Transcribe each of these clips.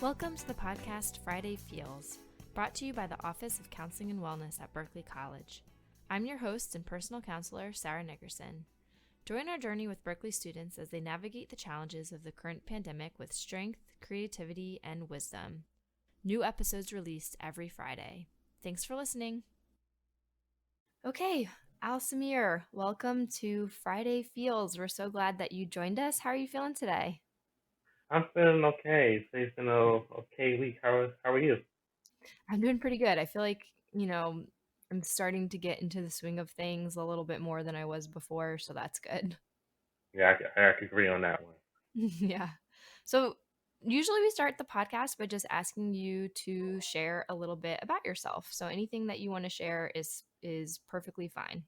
Welcome to the podcast Friday Feels, brought to you by the Office of Counseling and Wellness at Berkeley College. I'm your host and personal counselor, Sarah Nickerson. Join our journey with Berkeley students as they navigate the challenges of the current pandemic with strength, creativity, and wisdom. New episodes released every Friday. Thanks for listening. Okay, Al-Samir, welcome to Friday Feels. We're so glad that you joined us. How are you feeling today? I'm feeling okay. It's been a okay week. How are you? I'm doing pretty good. I feel like, I'm starting to get into the swing of things a little bit more than I was before, so that's good. Yeah, I can agree on that one. Yeah. So, usually we start the podcast by just asking you to share a little bit about yourself. So, anything that you want to share is perfectly fine.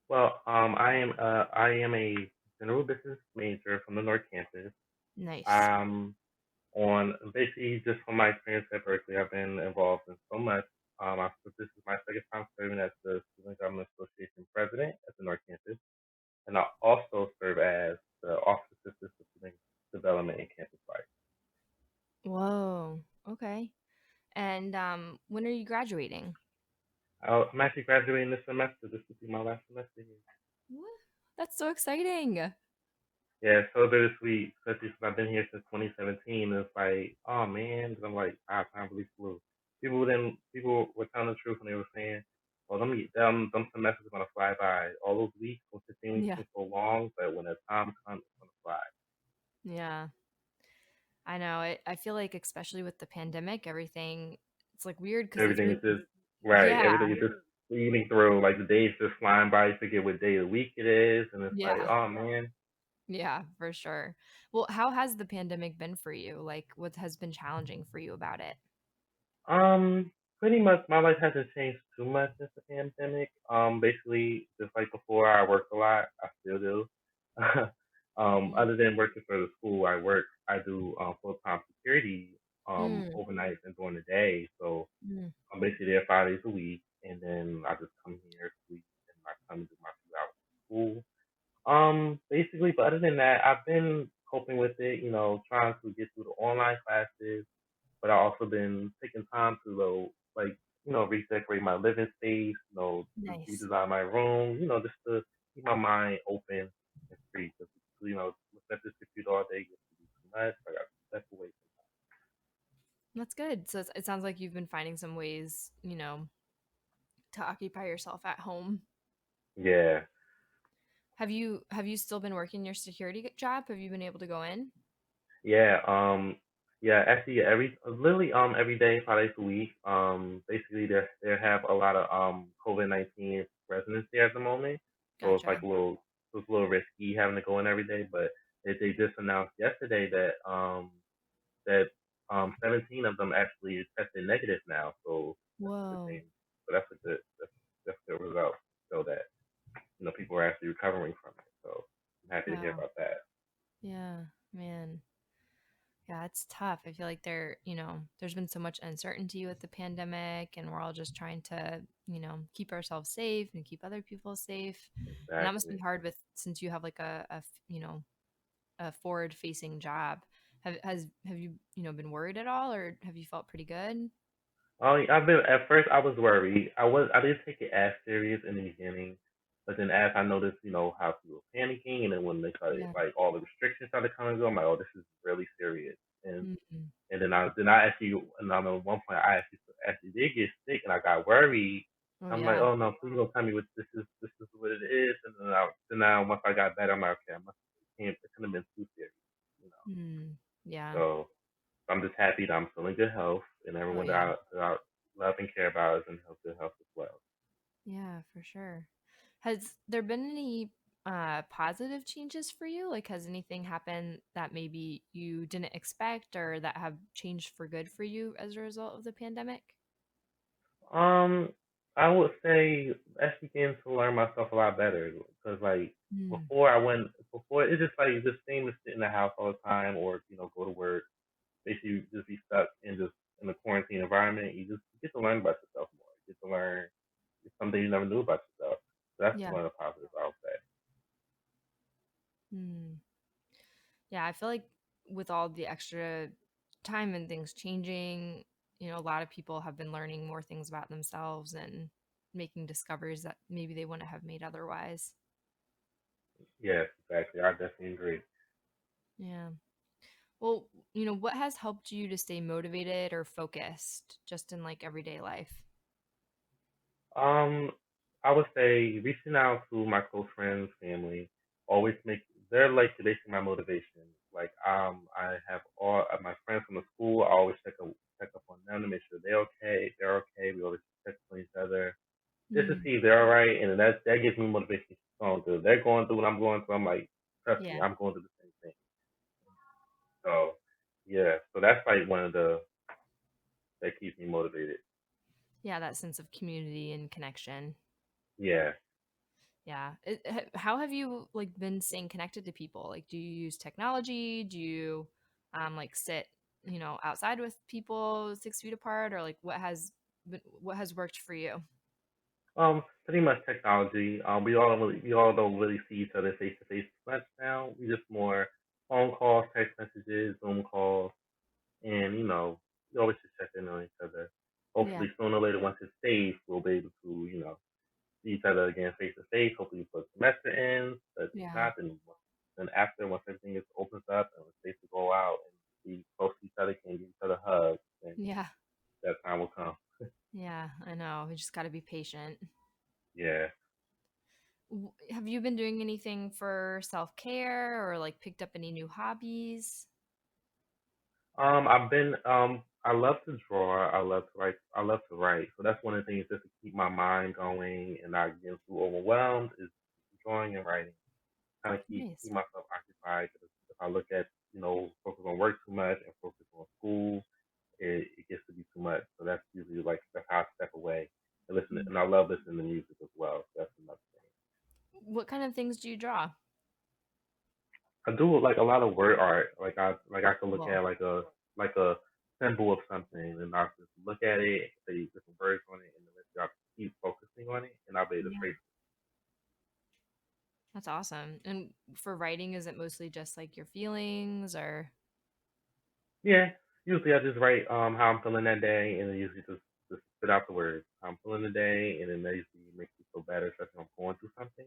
Well, I am a general business major from the North Campus. Nice. Um, on basically just from my experience at Berkeley, I've been involved in so much. This is my second time serving as the Student Government Association president at the North Campus, and I also serve as the office assistant for student development and campus life. Whoa. Okay. And when are you graduating? I'm actually graduating this semester. This will be my last semester here. What? That's so exciting. Yeah, so bittersweet, especially since I've been here since 2017. It's like, oh man, 'cause I'm like, time really flew. People were telling the truth when they were saying, well, them semesters are gonna fly by. All those weeks, those 15 weeks Yeah. seem so long, but when the time comes, it's gonna fly. Yeah. I know. I feel like especially with the pandemic, everything it's like weird because it's Everything been is just right. yeah, Everything is just speeding through. Like the days just flying by. You forget what day of the week it is, and it's like, yeah, oh man. yeah, for sure. Well, how has the pandemic been for you? Like, what has been challenging for you about it? Pretty much my life hasn't changed too much since the pandemic. Basically, just like before, I worked a lot. I still do. Mm, Other than working for the school I do full time security mm, overnight and during the day. So mm. I'm basically there 5 days a week, and then I just come here, sleep, and I come and do my 2 hours of school. Basically, but other than that, I've been coping with it. Trying to get through the online classes, but I also been taking time to redecorate my living space, to Nice. redesign my room, just to keep my mind open and free. Because looking at this computer all day gets to be too much. I got to step away. That's good. So it sounds like you've been finding some ways, to occupy yourself at home. Yeah, Have you still been working your security job? Have you been able to go in? yeah, yeah. Actually, literally every day, 5 days a week. Basically, they have a lot of COVID-19 residents there at the moment, so Gotcha. it's a little risky having to go in every day. But they just announced yesterday that 17 of them actually tested negative now. So that's a good Whoa. thing. So that's a good result. So that people are actually recovering from it. So I'm happy to hear Wow. about that. Yeah, man. Yeah, it's tough. I feel like there's been so much uncertainty with the pandemic, and we're all just trying to, keep ourselves safe and keep other people safe. And that must be Exactly. hard since you have like a forward-facing job. Have you, been worried at all, or have you felt pretty good? I've been at first I was worried. I didn't take it as serious in the beginning, but then as I noticed, how people were panicking, and then when they started Yeah. like all the restrictions started coming, I'm like, oh, this is really serious. And Mm-hmm. and then I actually, and I know at one point I actually did get sick, and I got worried. Oh I'm like, yeah. oh no, please don't tell me what this is what it is. And then now once I got better, I'm like, okay, it couldn't have been too serious. Mm, yeah. So I'm just happy that I'm still in good health, and Oh everyone yeah. that I love and care about is in good health as well. Yeah, for sure. Has there been any positive changes for you? Like, has anything happened that maybe you didn't expect or that have changed for good for you as a result of the pandemic? Um, I would say I began to learn myself a lot better because like Mm, before it just like just seemed to sit in the house all the time or go to work. Basically, just be stuck in just in a quarantine environment. You get to learn about yourself more. You get to learn something you never knew about yourself. So that's yeah. one of the positives I would say. Mm. Yeah, I feel like with all the extra time and things changing, a lot of people have been learning more things about themselves and making discoveries that maybe they wouldn't have made otherwise. Yes, exactly. I definitely agree. Yeah. Well, what has helped you to stay motivated or focused just in like everyday life? Um, I would say reaching out to my close friends, family, always make they're like basically my motivation. Like I have all of my friends from the school. I always check up on them to make sure they're okay. They're okay. We always check on each other just to Mm, see if they're all right, and then that gives me motivation to keep going through. They're going through what I'm going through. I'm like, trust me, yeah. I'm going through the same thing. So yeah, so that's like one of the that keeps me motivated. Yeah, that sense of community and connection. Yeah. Yeah. How have you like been staying connected to people? Like, do you use technology? Do you like sit, outside with people 6 feet apart, or like what has worked for you? Pretty much technology. We all don't really see each other face to face much now. We just more phone calls, text messages, Zoom calls, and we always just check in on each other. Yeah. Hopefully sooner or later, once it's safe, we'll be able to see each other again face to face. Hopefully before the semester ends. But if Yeah. not, then after once everything is opens up and it's safe to go out and be close to each other, can give each other hugs, then Yeah. that time will come. Yeah, I know. We just got to be patient. Yeah. Have you been doing anything for self-care or like picked up any new hobbies? I've been I love to draw. I love to write. I love to write. So that's one of the things just to keep my mind going and not getting too overwhelmed is drawing and writing. Kind of Nice. keep myself occupied. 'Cause if I look at focus on work too much and focus on school, it gets to be too much. So that's usually like that's how I step away and listen. Mm. And I love listening to music as well. So that's another thing. What kind of things do you draw? I do like a lot of word art. I could look Cool. at like a symbol of something and I'll just look at it, say different words on it, and then I'll keep focusing on it, and I'll be able to Yeah. trace That's awesome. And for writing, is it mostly just like your feelings or? it. Yeah, usually I just write how I'm feeling that day, and then usually just spit out the words how I'm feeling the day, and then that usually makes me feel better, especially when I'm going through something.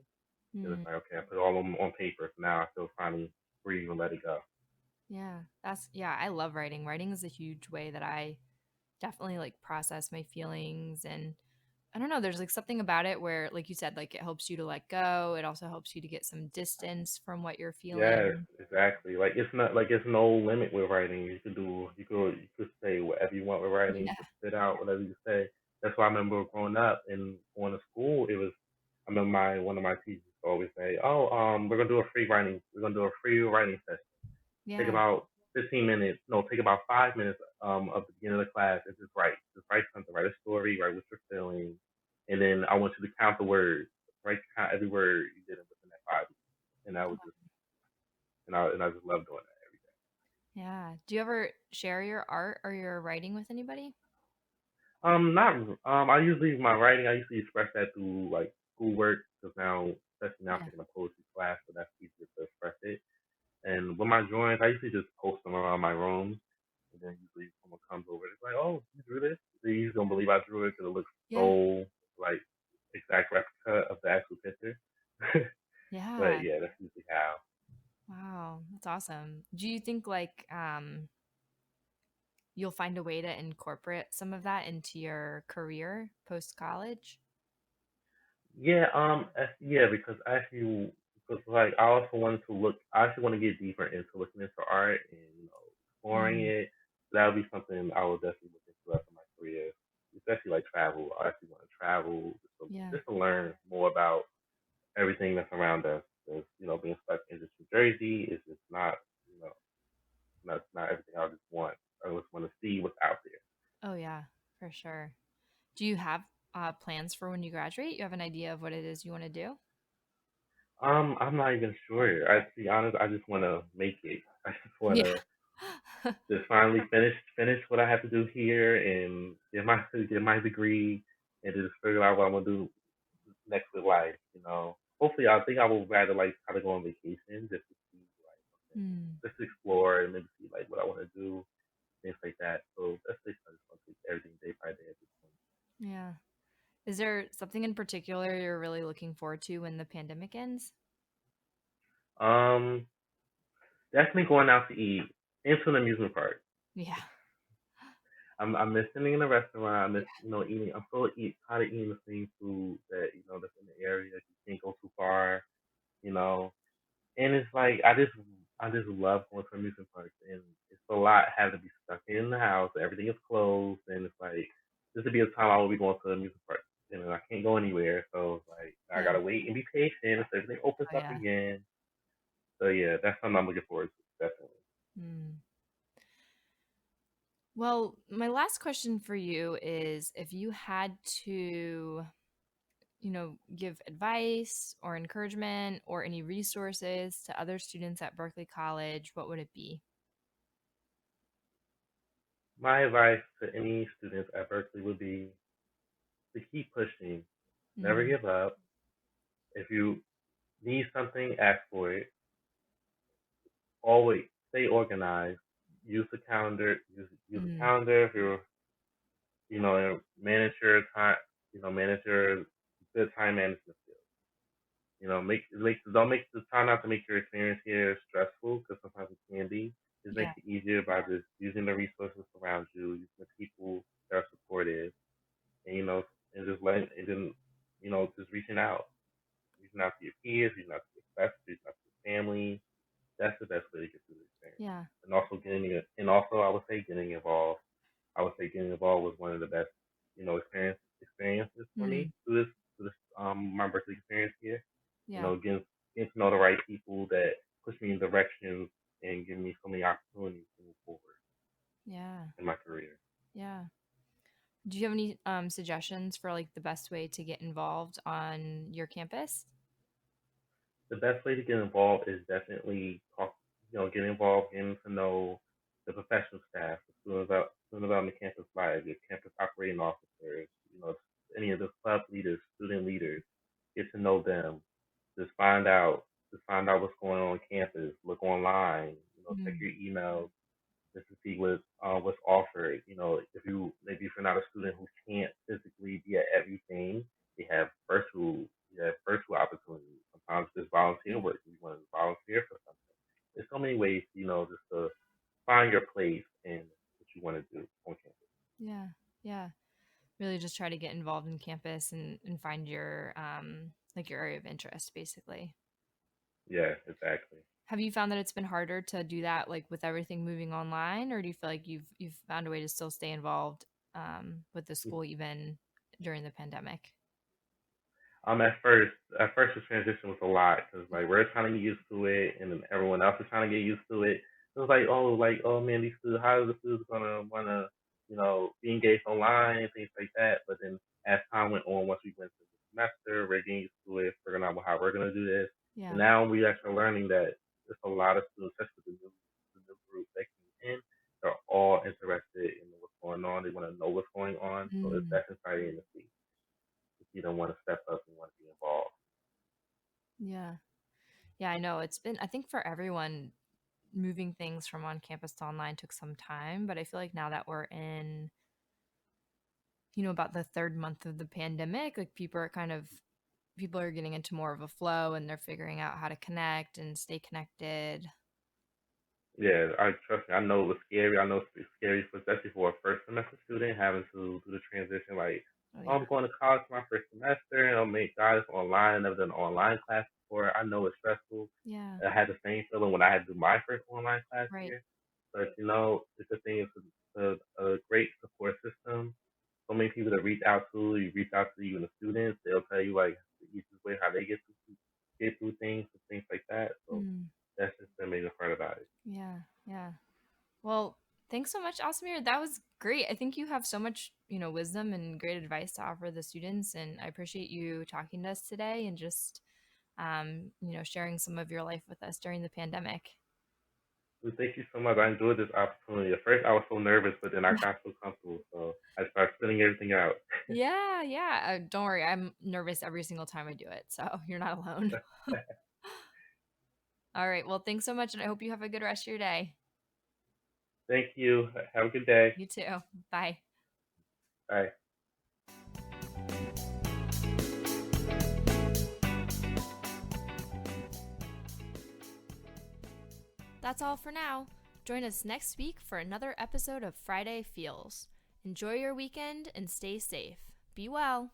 And Hmm. it's like okay, I put it all on paper, so now I feel finally free and let it go. Yeah, yeah, I love writing. Writing is a huge way that I definitely like process my feelings, and I don't know, there's like something about it where like you said, like it helps you to let go. It also helps you to get some distance from what you're Yes, feeling. exactly. Like it's not like it's no limit with writing. You could say whatever you want with writing. You Yeah. could spit out whatever you say. That's why I remember growing up and going to school. It was I remember my one of my teachers always say, "Oh, we're gonna do a free writing session. Take Yeah. about 15 minutes. No, take about 5 minutes of the beginning of the class and just write. Just write something. Write a story. Write what you're feeling, and then I want you to count the words. Count every word you did within that 5 minutes." And I was just and I just love doing that every day. Yeah. Do you ever share your art or your writing with anybody? Not I usually my writing I usually express that through like schoolwork because now especially now I'm Yeah. taking a poetry class so that's easier to express it. And with my drawings I usually just post them around my room and then usually someone comes over and it's like oh you drew this they usually don't believe I drew it because it looks Yeah. so like exact replica of the actual picture. But Yeah. yeah that's usually how. Wow. That's awesome. Do you think like you'll find a way to incorporate some of that into your career post college? Yeah, yeah, because like I also wanted to look. I actually want to get deeper into looking into art and exploring Mm, it. That would be something I would definitely look into after my career, especially like travel. I actually want to travel yeah. just to learn more about everything that's around us. Because being stuck in just New Jersey is just not you know not everything I just want. I just want to see what's out there. Oh yeah, for sure. Do you have plans for when you graduate? You have an idea of what it is you want to do? I'm not even sure. I to be honest, I just want to make it. I just want Yeah. to just finally finish what I have to do here and get my degree and just figure out what I'm gonna do next with life. Hopefully, I think I will rather like try to go on vacation just to see like Mm, just to explore and maybe see like what I want to do Is there something in particular you're really looking forward to when the pandemic ends? Um, Definitely going out to eat into an amusement park. Yeah. I'm missing in a restaurant. I miss, Yeah. eating. I'm still tired of eating the same food that that's in the area. You can't go too far, you know. And it's like I just love going to amusement parks, and it's a lot having to be stuck in the house. Everything is closed, and it's like this would be a time I will be going to the amusement park, and I can't go anywhere. So it's like I Yeah. gotta wait and be patient until everything opens Oh, up yeah. again. So yeah, that's something I'm looking forward to, definitely. Mm. Well, my last question for you is if you had to, give advice or encouragement or any resources to other students at Berkeley College, what would it be? My advice to any students at Berkeley would be to keep pushing, never Mm. give up. If you need something, ask for it. Always stay organized. Use the calendar. Use a Mm. calendar if you're manage your time. Manage your good time management skills. Don't make the try not to make your experience here stressful because sometimes it can be. Just make Yeah. it easier by just using the resources around you, using the people that are supportive, and and just letting and then just reaching out to your peers, reaching out to your professors, reaching out to your family. That's the best way to get through the experience. Yeah. And also and also I would say getting involved. I would say getting involved was one of the best, experiences for me Mm. through this my birthday experience here. Yeah. Getting to know the right people that push me in directions and give me so many opportunities to move forward Yeah. in my career. Yeah. Do you have any suggestions for like the best way to get involved on your campus? The best way to get involved is definitely get involved, getting to know the professional staff, the student development campus life, your campus operating officers, any of the club leaders, student leaders, get to know them. Just find out what's going on campus. Look online. Check Mm. your emails just to see what's offered. If you're not a student who can't physically be at everything, they have virtual opportunities. Sometimes there's volunteer Yeah. work. You want to volunteer for something. There's so many ways, just to find your place in what you want to do on campus. Yeah. Yeah. Really just try to get involved in campus and find your like your area of interest basically. Yeah, exactly. Have you found that it's been harder to do that like with everything moving online, or do you feel like you've found a way to still stay involved with the school even during the pandemic? At first the transition was a lot because like we're trying to get used to it, and then everyone else is trying to get used to it. It was like, oh man, these students, how are the students gonna wanna, be engaged online and things like that. But then as time went on, once we went through the semester, we're getting used to it, figuring out how we're gonna do this. And Yeah. now we actually learning that there's a lot of students, especially the new group that came in, they're all interested in what's going on. They want to know what's going on, so it's Mm. that's exciting to see if you don't want to step up and want to be involved. Yeah. Yeah, I know. It's been, I think for everyone, moving things from on campus to online took some time, but I feel like now that we're in, about the third month of the pandemic, like people are getting into more of a flow and they're figuring out how to connect and stay connected. Yeah, I trust me. I know it was scary. I know it's scary, especially for a first semester student having to do the transition. Like, Oh oh, yeah. I'm going to college for my first semester, and I'll make guys online. I've never done an online class before. I know it's stressful. Yeah. I had the same feeling when I had to do my first online class Right. here. But the good thing is a great support system. So many people that reach out to you, reach out to you and the students. They'll tell you like the easiest way how they get through things and things like that. So Mm. that's just the amazing part about it. Yeah. Yeah. Well, thanks so much, Asmir. That was great. I think you have so much, wisdom and great advice to offer the students, and I appreciate you talking to us today and just, sharing some of your life with us during the pandemic. Well, thank you so much. I enjoyed this opportunity. At first, I was so nervous, but then I got so comfortable. So I started spitting everything out. Yeah, yeah. Don't worry, I'm nervous every single time I do it, so you're not alone. All right. Well, thanks so much, and I hope you have a good rest of your day. Thank you. Have a good day. You too. Bye. Bye. That's all for now. Join us next week for another episode of Friday Feels. Enjoy your weekend and stay safe. Be well.